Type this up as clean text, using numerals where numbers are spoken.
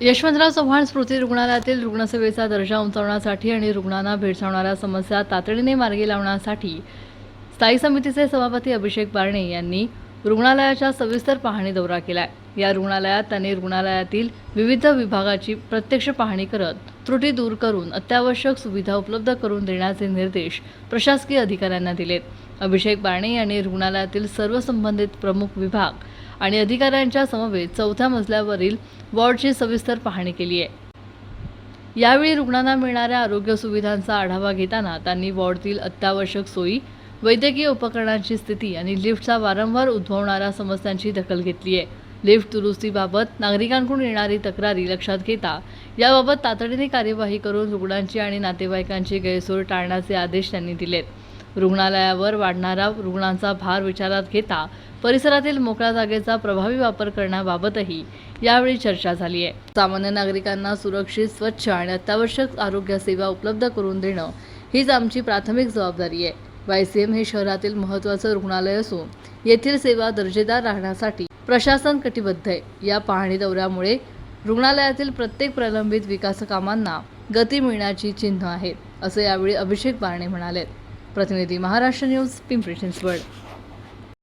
यशवंतराव चव्हाण स्मृती रुग्णालयातील रुग्णसेवेचा दर्जा उंचावण्यासाठी आणि रुग्णांना भेडसावणाऱ्या समस्या तातडीने मार्गी लावण्यासाठी स्थायी समितीचे सभापती अभिषेक बारणे यांनी रुग्णालयाच्या सविस्तर पाहणी दौरा केलाय। या रुग्णालयात त्यांनी रुग्णालयातील विविध विभागाची प्रत्यक्ष पाहणी करत त्रुटी दूर करून अत्यावश्यक सुविधा उपलब्ध करून देण्याचे निर्देश प्रशासकीय अधिकाऱ्यांना दिलेत। अभिषेक बारणे यांनी रुग्णालयातील सर्व संबंधित प्रमुख विभाग आणि अधिकाऱ्यांच्या समवेत चौथ्या मजल्यावरील वॉर्डची सविस्तर पाहणी केली आहे। यावेळी रुग्णांना मिळणाऱ्या आरोग्य सुविधांचा आढावा घेताना त्यांनी वॉर्डतील अत्यावश्यक सोयी, वैद्यकीय उपकरणांची स्थिती आणि लिफ्टचा वारंवार उद्भवणाऱ्या समस्यांची दखल घेतली आहे। लिफ्ट दुरुस्तीबाबत नागरिकांकडून येणारी तक्रारी लक्षात घेता याबाबत तातडीने कार्यवाही करून रुग्णांची आणि नातेवाईकांची गैरसोय टाळण्याचे आदेश त्यांनी दिलेत। रुग्णालयावर वाढणारा रुग्णांचा भार विचारात घेता परिसरातील मोकळ्या जागेचा प्रभावी वापर करण्याबाबतही यावेळी चर्चा झाली आहे। सामान्य नागरिकांना सुरक्षित, स्वच्छ आणि अत्यावश्यक आरोग्य सेवा उपलब्ध करून देणं हीच आमची प्राथमिक जबाबदारी आहे। YCM हे शहरातील महत्त्वाचं रुग्णालय असून येथील सेवा दर्जेदार राहण्यासाठी प्रशासन कटिबद्ध आहे। या पाहणी दौऱ्यामुळे रुग्णालयातील प्रत्येक प्रलंबित विकास कामांना गती मिळण्याची चिन्ह आहेत, असे यावेळी अभिषेक बारणे म्हणाले। प्रतिनिधी महाराष्ट्र न्यूज, पिंपरी चिंचवड।